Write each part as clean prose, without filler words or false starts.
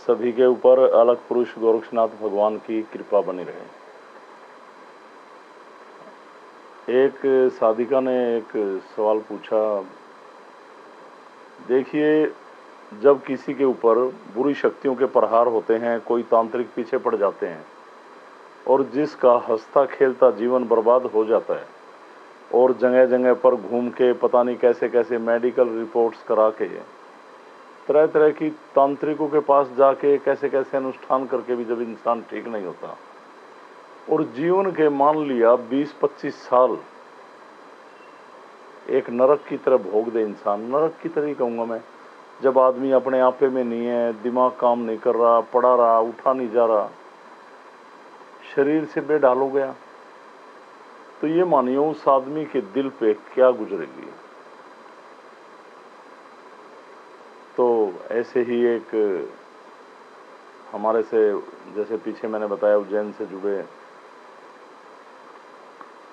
सभी के ऊपर अलग पुरुष गोरक्षनाथ भगवान की कृपा बनी रहे। एक साधिका ने एक सवाल पूछा, देखिए जब किसी के ऊपर बुरी शक्तियों के प्रहार होते हैं, कोई तांत्रिक पीछे पड़ जाते हैं और जिसका हंसता खेलता जीवन बर्बाद हो जाता है और जगह जगह पर घूम के पता नहीं कैसे कैसे मेडिकल रिपोर्ट्स करा के तरह तरह की तांत्रिकों के पास जाके कैसे कैसे अनुष्ठान करके भी जब इंसान ठीक नहीं होता और जीवन के मान लिया 20-25 साल एक नरक की तरह भोग दे इंसान, नरक की तरह ही कहूँगा मैं, जब आदमी अपने आपे में नहीं है, दिमाग काम नहीं कर रहा, पड़ा रहा, उठा नहीं जा रहा, शरीर से बेढाल हो गया, तो ये मानिए उस आदमी के दिल पे क्या गुजरेगी। तो ऐसे ही एक हमारे से, जैसे पीछे मैंने बताया उज्जैन से जुड़े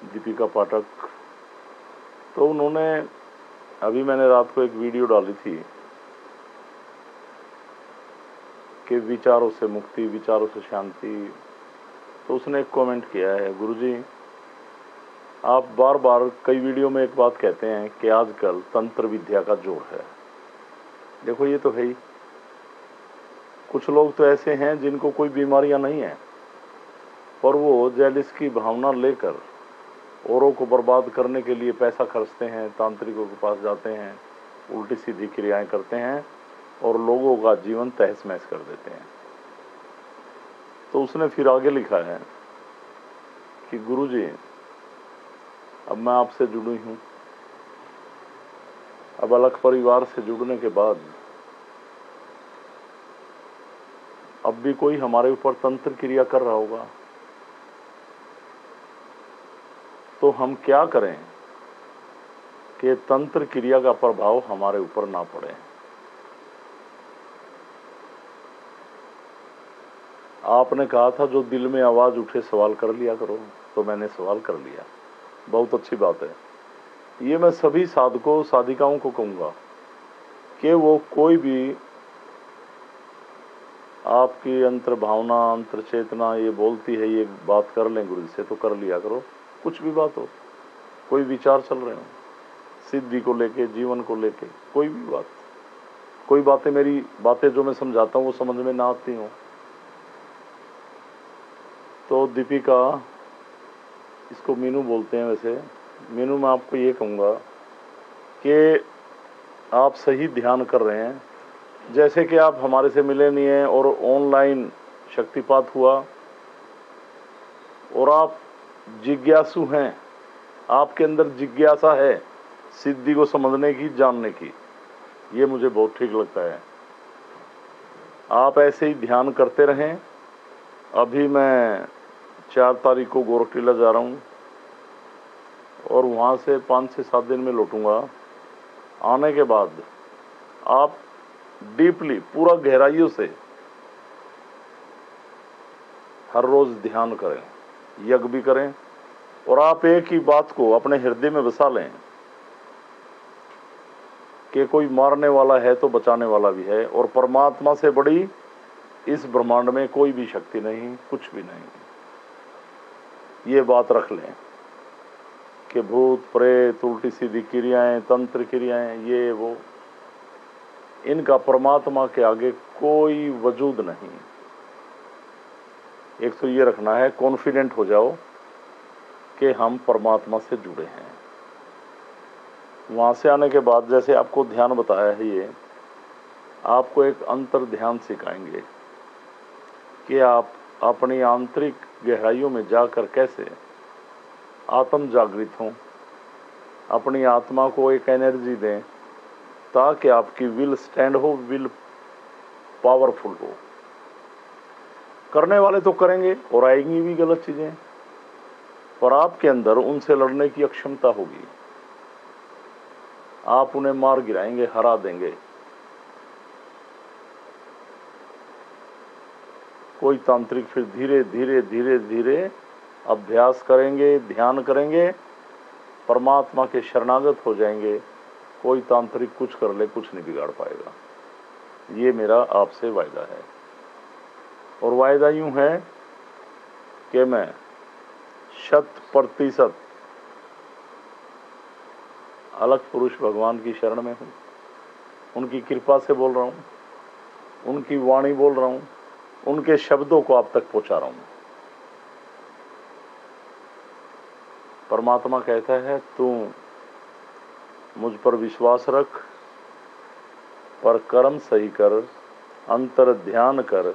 दीपिका पाठक, तो उन्होंने, अभी मैंने रात को एक वीडियो डाली थी कि विचारों से मुक्ति, विचारों से शांति, तो उसने एक कमेंट किया है, गुरुजी आप बार बार कई वीडियो में एक बात कहते हैं कि आजकल तंत्र विद्या का जोर है। देखो ये तो है ही, कुछ लोग तो ऐसे हैं जिनको कोई बीमारियां नहीं है पर वो जेलिस की भावना लेकर औरों को बर्बाद करने के लिए पैसा खर्चते हैं, तांत्रिकों के पास जाते हैं, उल्टी सीधी क्रियाएं करते हैं और लोगों का जीवन तहस महस कर देते हैं। तो उसने फिर आगे लिखा है कि गुरुजी अब मैं आपसे जुड़ी हूं, अब अलग परिवार से जुड़ने के बाद अब भी कोई हमारे ऊपर तंत्र क्रिया कर रहा होगा तो हम क्या करें कि तंत्र क्रिया का प्रभाव हमारे ऊपर ना पड़े। आपने कहा था जो दिल में आवाज उठे सवाल कर लिया करो, तो मैंने सवाल कर लिया, बहुत अच्छी बात है। ये मैं सभी साधकों साधिकाओं को कहूंगा कि वो कोई भी आपकी अंतर भावना, अंतर चेतना ये बोलती है ये बात कर लें गुरु से, तो कर लिया करो। कुछ भी बात हो, कोई विचार चल रहे हो, सिद्धि को लेके, जीवन को लेके, कोई भी बात, कोई बातें, मेरी बातें जो मैं समझाता हूँ वो समझ में ना आती हूँ, तो दीपिका, इसको मीनू बोलते हैं वैसे, मीनू मैं आपको ये कहूँगा कि आप सही ध्यान कर रहे हैं। जैसे कि आप हमारे से मिले नहीं हैं और ऑनलाइन शक्तिपात हुआ और आप जिज्ञासु हैं, आपके अंदर जिज्ञासा है सिद्धि को समझने की, जानने की, ये मुझे बहुत ठीक लगता है। आप ऐसे ही ध्यान करते रहें। अभी मैं 4 तारीख को गोरखटीला जा रहा हूँ और वहाँ से 5 से 7 दिन में लौटूंगा। आने के बाद आप डीपली, पूरा गहराइयों से हर रोज ध्यान करें, यज्ञ भी करें और आप एक ही बात को अपने हृदय में बसा लें कि कोई मारने वाला है तो बचाने वाला भी है और परमात्मा से बड़ी इस ब्रह्मांड में कोई भी शक्ति नहीं, कुछ भी नहीं। ये बात रख लें कि भूत प्रेत, उल्टी सीधी क्रियाएं, तंत्र क्रियाएं, ये वो, इनका परमात्मा के आगे कोई वजूद नहीं। एक तो ये रखना है, कॉन्फिडेंट हो जाओ कि हम परमात्मा से जुड़े हैं। वहां से आने के बाद जैसे आपको ध्यान बताया है, ये आपको एक अंतर ध्यान सिखाएंगे कि आप अपनी आंतरिक गहराइयों में जाकर कैसे आत्म जागृत हों, अपनी आत्मा को एक एनर्जी दें ताकि आपकी विल स्टैंड हो, विल पावरफुल हो। करने वाले तो करेंगे और आएंगी भी गलत चीजें, पर आपके अंदर उनसे लड़ने की अक्षमता होगी। आप उन्हें मार गिराएंगे, हरा देंगे। कोई तांत्रिक फिर धीरे धीरे धीरे धीरे अभ्यास करेंगे, ध्यान करेंगे, परमात्मा के शरणागत हो जाएंगे। कोई तांत्रिक कुछ कर ले, कुछ नहीं बिगाड़ पाएगा। ये मेरा आपसे वायदा है। और वायदा यूं है कि मैं 100% अलग पुरुष भगवान की शरण में हूँ, उनकी कृपा से बोल रहा हूँ, उनकी वाणी बोल रहा हूँ, उनके शब्दों को आप तक पहुंचा रहा हूँ। परमात्मा कहता है तू मुझ पर विश्वास रख, पर कर्म सही कर, अंतर ध्यान कर,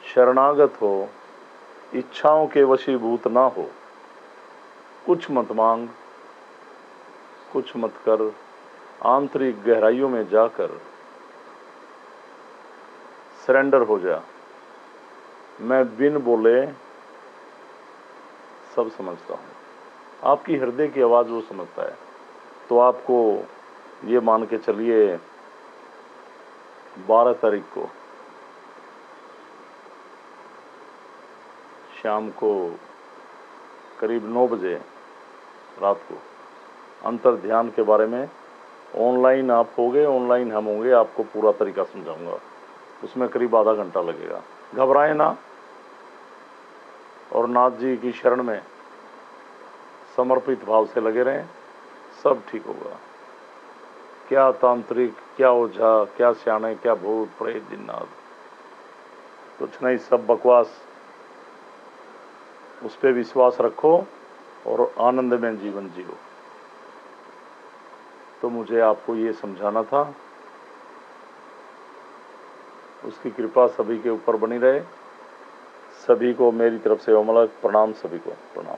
शरणागत हो, इच्छाओं के वशीभूत ना हो, कुछ मत मांग, कुछ मत कर, आंतरिक गहराइयों में जाकर सरेंडर हो जा। मैं बिन बोले सब समझता हूँ। आपकी हृदय की आवाज़ वो समझता है। तो आपको ये मान के चलिए 12 तारीख को शाम को करीब 9 बजे रात को अंतर ध्यान के बारे में ऑनलाइन आप होंगे, ऑनलाइन हम होंगे, आपको पूरा तरीका समझाऊंगा। उसमें करीब आधा घंटा लगेगा। घबराएं ना और नाथ जी की शरण में समर्पित भाव से लगे रहें, सब ठीक होगा। क्या तांत्रिक, क्या ओझा, क्या स्याणे, क्या भूत प्रेत जिन्नात, कुछ नहीं, सब बकवास। उस पर विश्वास रखो और आनंद में जीवन जियो। तो मुझे आपको ये समझाना था। उसकी कृपा सभी के ऊपर बनी रहे। सभी को मेरी तरफ से ओमलक प्रणाम, सभी को प्रणाम।